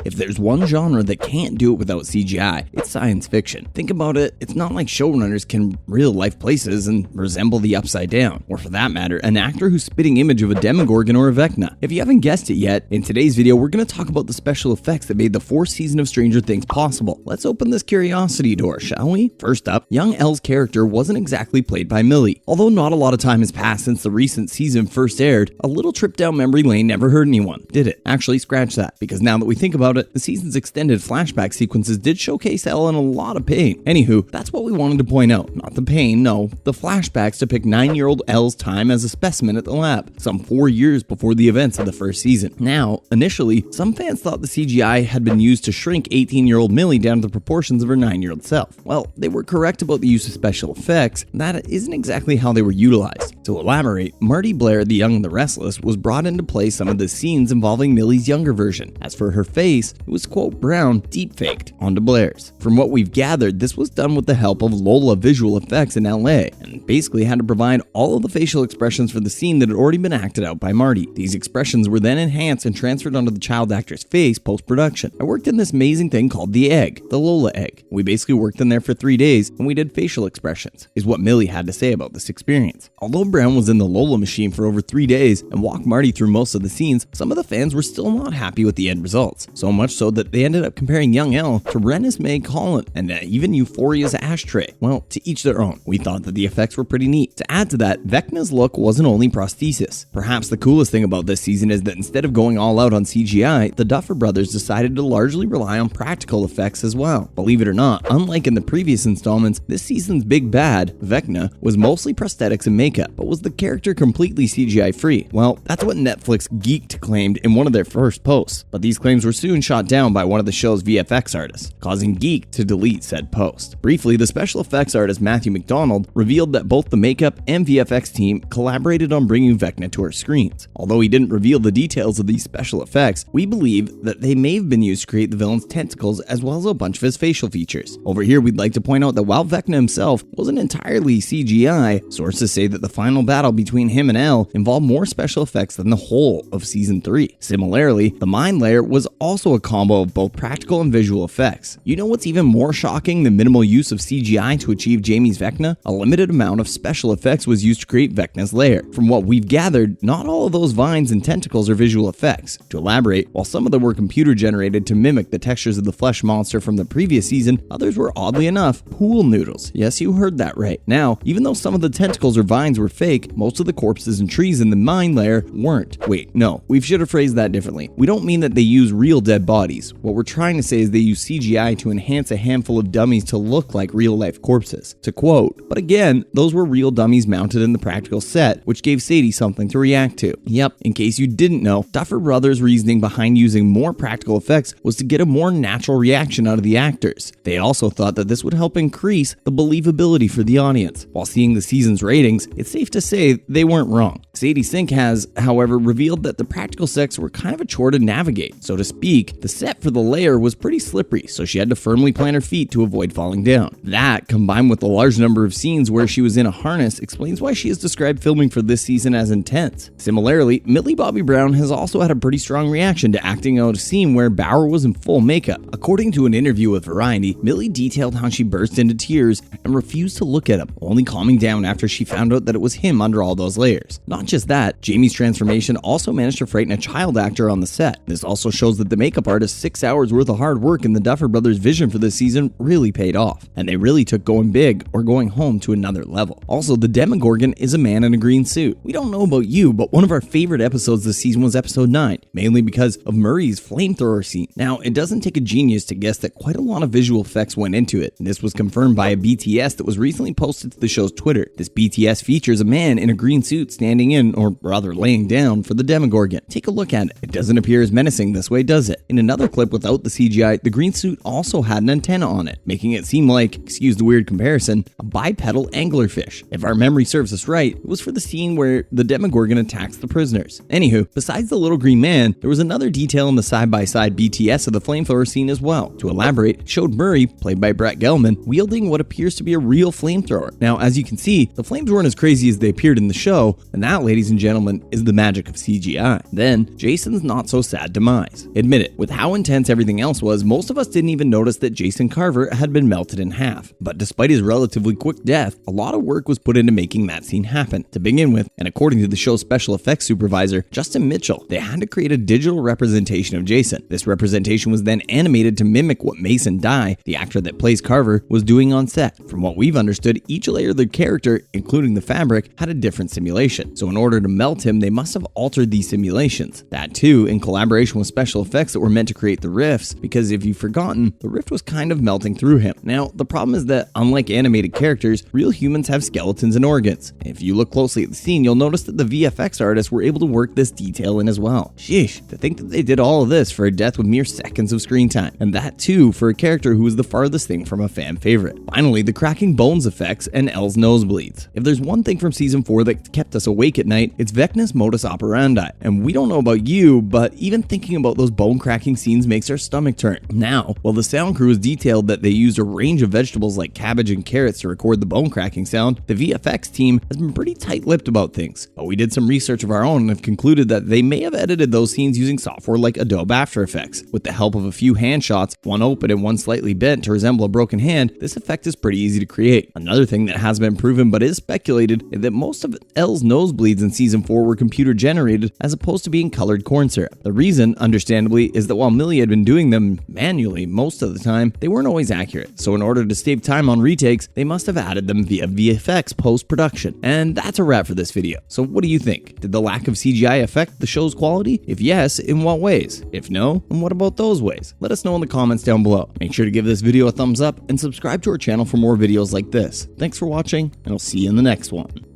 If there's one genre that can't do it without CGI, it's science fiction. Think about it, it's not like showrunners can real life places and resemble the Upside Down, or for that matter, an actor who's spitting image of a Demogorgon or a Vecna. If you haven't guessed it yet, in today's video we're going to talk about the special effects that made the fourth season of Stranger Things possible. Let's open this curiosity door, shall we? First up, young Elle's character wasn't exactly played by Millie. Although not a lot of time has passed since the recent season first aired, a little trip down memory lane never hurt anyone, did it? Actually, scratch that, because now that we think about it, the season's extended flashback sequences did showcase Elle in a lot of pain. Anywho, that's what we wanted to point out. Not the pain, no, the flashbacks depict 9-year-old Elle's time as a specimen at the lab, some 4 years before the events of the first season. Now, initially, some fans thought the CGI had been used to shrink 18-year-old Millie down to the proportions of her 9-year-old self. Well, they were correct about the use of special effects. That isn't exactly how they were utilized. To elaborate, Marty Blair, the Young and the Restless, was brought in to play some of the scenes involving Millie's younger version. As for her face, it was, quote, brown, deep-faked onto Blair's. From what we've gathered, this was done with the help of Lola Visual Effects in LA, and basically had to provide all of the facial expressions for the scene that had already been acted out by Marty. These expressions were then enhanced and transferred onto the child actor's face post-production. I worked in this amazing thing called the egg, the Lola egg. We basically worked in there for 3 days, and we did facial expressions, is what Millie had to say about this experience. Although Brown was in the Lola machine for over 3 days and walked Marty through most of the scenes, some of the fans were still not happy with the end results. So much so that they ended up comparing young Elle to Rennis May Collin and even Euphoria's Ashtray. Well, to each their own. We thought that the effects were pretty neat. To add to that, Vecna's look wasn't only prosthesis. Perhaps the coolest thing about this season is that instead of going all out on CGI, the Duffer Brothers decided to largely rely on practical effects as well. Believe it or not, unlike in the previous installments, this season's big bad, Vecna, was mostly prosthetics and makeup, but was the character completely CGI free? Well, that's what Netflix Geeked claimed in one of their first posts, but these claims were soon shot down by one of the show's VFX artists, causing Geek to delete said post. Briefly, the special effects artist Matthew McDonald revealed that both the makeup and VFX team collaborated on bringing Vecna to our screens. Although he didn't reveal the details of these special effects, we believe that they may have been used to create the villain's tentacles as well as a bunch of his facial features. Over here, we'd like to point out that while Vecna himself wasn't entirely CGI, sources say that the final battle between him and Elle involved more special effects than the whole of Season 3. Similarly, the Mind Layer was also a combo of both practical and visual effects. You know what's even more shocking than minimal use of CGI to achieve Jamie's Vecna? A limited amount of special effects was used to create Vecna's lair. From what we've gathered, not all of those vines and tentacles are visual effects. To elaborate, while some of them were computer generated to mimic the textures of the flesh monster from the previous season, others were oddly enough pool noodles. Yes, you heard that right. Now, even though some of the tentacles or vines were fake, most of the corpses and trees in the Mind Layer weren't. Wait, no, we should have phrased that differently. We don't mean that they use real dead bodies. What we're trying to say is they use CGI to enhance a handful of dummies to look like real life corpses. To quote, but again, those were real dummies mounted in the practical set, which gave Sadie something to react to. Yep, in case you didn't know, Duffer Brothers' reasoning behind using more practical effects was to get a more natural reaction out of the actors. They also thought that this would help increase the believability for the audience. While seeing the season's ratings, it's safe to say they weren't wrong. Sadie Sink has, however, revealed that the practical sets were kind of a chore to navigate. So to speak, the set for the layer was pretty slippery, so she had to firmly plant her feet to avoid falling down. That, combined with the large number of scenes where she was in a harness, explains why she has described filming for this season as intense. Similarly, Millie Bobby Brown has also had a pretty strong reaction to acting out a scene where Bauer was in full makeup. According to an interview with Variety, Millie detailed how she burst into tears and refused to look at him, only calming down after she found out that it was him under all those layers. Not just that, Jamie's transformation also managed to frighten a child actor on the set. This also shows that the makeup artist's 6 hours worth of hard work in the Duffer Brothers' vision for this season really paid off, and they really took going big or going home to another level. Also, the Demogorgon is a man in a green suit. We don't know about you, but one of our favorite episodes this season was episode 9, mainly because of Murray's flamethrower scene. Now, it doesn't take a genius to guess that quite a lot of visual effects went into it, and this was confirmed by a BTS that was recently posted to the show's Twitter. This BTS features a man in a green suit standing in, or rather laying down, for the Demogorgon. Take a look at it. It doesn't appear as menacing this way, does it? In another clip without the CGI, the green suit also had an antenna on it, making it seem like, excuse the weird comparison, a bipedal anglerfish. If our memory serves us right, it was for the scene where the Demogorgon attacks the prisoners. Anywho, besides the little green man, there was another detail in the side-by-side BTS of the flamethrower scene as well. To elaborate, it showed Murray, played by Brett Gelman, wielding what appears to be a real flamethrower. Now, as you can see, the flames weren't as crazy as they appeared in the show, and that, ladies and gentlemen, is the magic of CGI. Then, Jason's not-so-sad demise. Admit it, it. With how intense everything else was, most of us didn't even notice that Jason Carver had been melted in half. But despite his relatively quick death, a lot of work was put into making that scene happen. To begin with, and according to the show's special effects supervisor, Justin Mitchell, they had to create a digital representation of Jason. This representation was then animated to mimic what Mason Dye, the actor that plays Carver, was doing on set. From what we've understood, each layer of the character, including the fabric, had a different simulation. So in order to melt him, they must have altered these simulations. That too, in collaboration with special effects that were meant to create the rifts, because if you've forgotten, the rift was kind of melting through him. Now, the problem is that, unlike animated characters, real humans have skeletons and organs. If you look closely at the scene, you'll notice that the VFX artists were able to work this detail in as well. Sheesh, to think that they did all of this for a death with mere seconds of screen time, and that too for a character who was the farthest thing from a fan favorite. Finally, the cracking bones effects and Elle's nosebleeds. If there's one thing from season 4 that kept us awake at night, it's Vecna's modus operandi. And we don't know about you, but even thinking about those bone cracking scenes makes our stomach turn. Now, while the sound crew has detailed that they used a range of vegetables like cabbage and carrots to record the bone cracking sound, the VFX team has been pretty tight-lipped about things. But we did some research of our own and have concluded that they may have edited those scenes using software like Adobe After Effects. With the help of a few hand shots, one open and one slightly bent to resemble a broken hand, this effect is pretty easy to create. Another thing that has been proven but is speculated is that most of Elle's nosebleeds in season 4 were computer generated as opposed to being colored corn syrup. The reason, understandably, is that while Millie had been doing them manually most of the time, they weren't always accurate. So in order to save time on retakes, they must have added them via VFX post-production. And that's a wrap for this video. So what do you think? Did the lack of CGI affect the show's quality? If yes, in what ways? If no, then what about those ways? Let us know in the comments down below. Make sure to give this video a thumbs up and subscribe to our channel for more videos like this. Thanks for watching, and I'll see you in the next one.